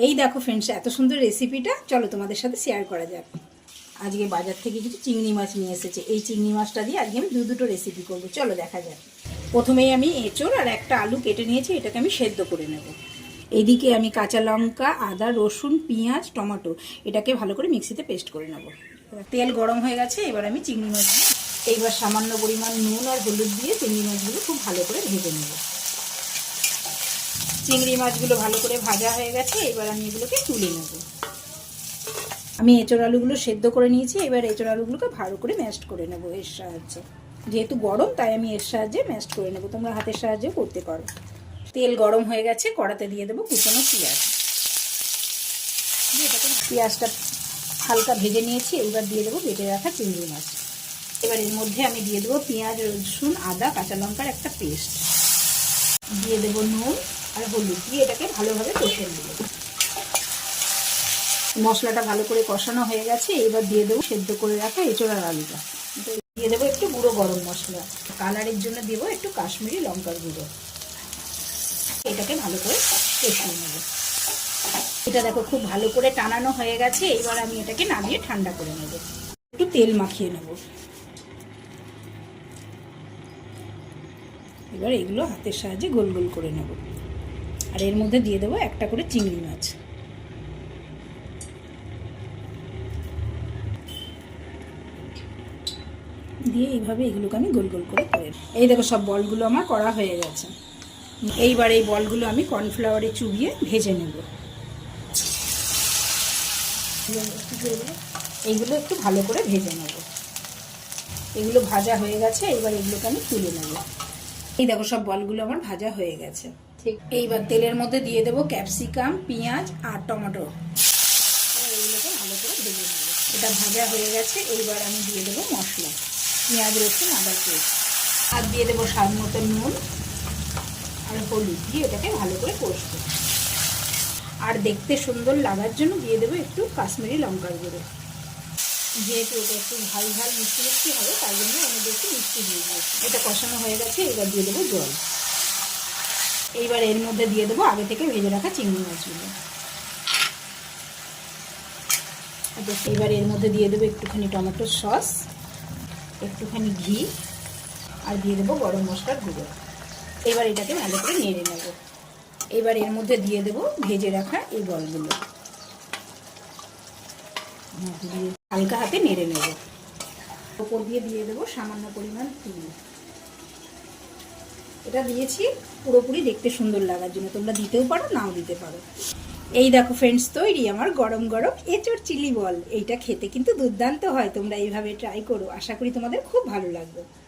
এই দেখো ফ্রেন্ডস, এত সুন্দর রেসিপিটা চলো তোমাদের সাথে শেয়ার করা যাক। আজকে বাজার থেকে কিছু চিংড়ি মাছ নিয়ে এসেছে। এই চিংড়ি মাছটা দিয়ে আজকে আমি দুটো রেসিপি করব, চলো দেখা যাক। প্রথমেই আমি এঁচোড় আর একটা আলু কেটে নিয়েছি, এটাকে আমি সেদ্ধ করে নেব। এইদিকে আমি কাঁচা লঙ্কা, আদা, রসুন, পেঁয়াজ, টমেটো এটাকে ভালো করে মিক্সিতে পেস্ট করে নেব। তেল গরম হয়ে গেছে, এবার আমি চিংড়ি মাছ দিয়ে এইবার সামান্য পরিমাণ নুন আর হলুদ দিয়ে চিংড়ি মাছগুলো খুব ভালো করে ভেজে নেব। চিংড়ি মাছগুলো ভালো করে ভাজা হয়ে গেছে, এবার আমি এগুলোকে তুলে নেব। আমি এঁচোড় আলুগুলো সেদ্ধ করে নিয়েছি, এবার এঁচোড় আলুগুলোকে ভালো করে ম্যাশড করে নেব এর সাহায্যে। যেহেতু গরম তাই আমি এর সাহায্যে ম্যাশড করে নেব, তোমরা হাতের সাহায্যেও করতে পারো। তেল গরম হয়ে গেছে, কড়াতে দিয়ে দেবো কুচনো পেঁয়াজ। পেঁয়াজটা হালকা ভেজে নিয়েছি, এবার দিয়ে দেবো বেটে রাখা চিংড়ি মাছ। এবার এর মধ্যে আমি দিয়ে দেবো পেঁয়াজ, রসুন, আদা, কাঁচা লঙ্কার একটা পেস্ট। দিয়ে দেবো নুন আর হলুদ দিয়ে এটাকে ভালোভাবে কষে নেব। মশলাটা ভালো করে কষানো হয়ে গেছে, এবার দিয়ে দেবো সেদ্ধ করে রাখা এঁচোড় আর আলুটা। দিয়ে দেবো একটু গুঁড়ো গরম মশলা, কালারের জন্য দেবো একটু কাশ্মীরি লঙ্কার গুঁড়ো। এটাকে ভালো করে কষিয়ে নেব। এটা দেখো খুব ভালো করে টানানো হয়ে গেছে, এবার আমি এটাকে নামিয়ে ঠান্ডা করে নেব। একটু তেল মাখিয়ে নেব। এবার এগুলো হাতের সাহায্যে গোল গোল করে নেব, আর এর মধ্যে দিয়ে দেবো একটা করে চিংড়ি মাছ। দিয়ে এইভাবে এগুলোকে আমি গোল গোল করে এই দেখো সব বলগুলো আমার করা হয়ে গেছে। এইবার এই বলগুলো আমি কর্নফ্লাওয়ারে চুবিয়ে ভেজে নেব। এইগুলো একটু ভালো করে ভেজে নেব। এগুলো ভাজা হয়ে গেছে, এবার এগুলোকে আমি তুলে নেব। এই দেখো সব বলগুলো আমার ভাজা হয়ে গেছে। ঠিক এইবার তেলের মধ্যে দিয়ে দেবো ক্যাপসিকাম, পেঁয়াজ আর টমেটো। এগুলোকে ভালো করে ভেজে নেব। এটা ভাজা হয়ে গেছে, এইবার আমি দিয়ে দেবো মশলা, পেঁয়াজ, রসুন, আদার পেস্ট। আর দিয়ে দেবো স্বাদ মতো নুন আর হলুদ দিয়ে এটাকে ভালো করে কষবো। আর দেখতে সুন্দর লাগার জন্য দিয়ে দেবো একটু কাশ্মীরি লঙ্কার গুঁড়ো। যেহেতু এটা একটু ঝাল ঝাল মিষ্টি মিষ্টি হবে, তাই জন্য আমি একটু মিষ্টি দিয়ে দিয়েছি। এটা কষানো হয়ে গেছে, এবার দিয়ে দেবো জল। এইবার এর মধ্যে দিয়ে দেবো আগে থেকে ভেজে রাখা চিংড়ি মাছগুলো। এবার এর মধ্যে দিয়ে দেবো একটুখানি টমেটোর সস, একটুখানি ঘি, আর দিয়ে দেবো গরম মশলার গুঁড়ো। এবার এটাকে ভালো করে নেড়ে নেব। এবার এর মধ্যে দিয়ে দেবো ভেজে রাখা এই বলগুলো, হালকা হাতে নেড়ে নেব। ওপর দিয়ে দেবো সামান্য পরিমাণ তিল। এটা দিয়েছি পুরোপুরি দেখতে সুন্দর লাগার জন্য, তোমরা দিতেও পারো নাও দিতে পারো। এই দেখো ফ্রেন্ডস, তৈরি আমার গরম গরম এঁচোড় চিলি বল। এইটা খেতে কিন্তু দুর্দান্ত হয়, তোমরা এইভাবে ট্রাই করো, আশা করি তোমাদের খুব ভালো লাগবে।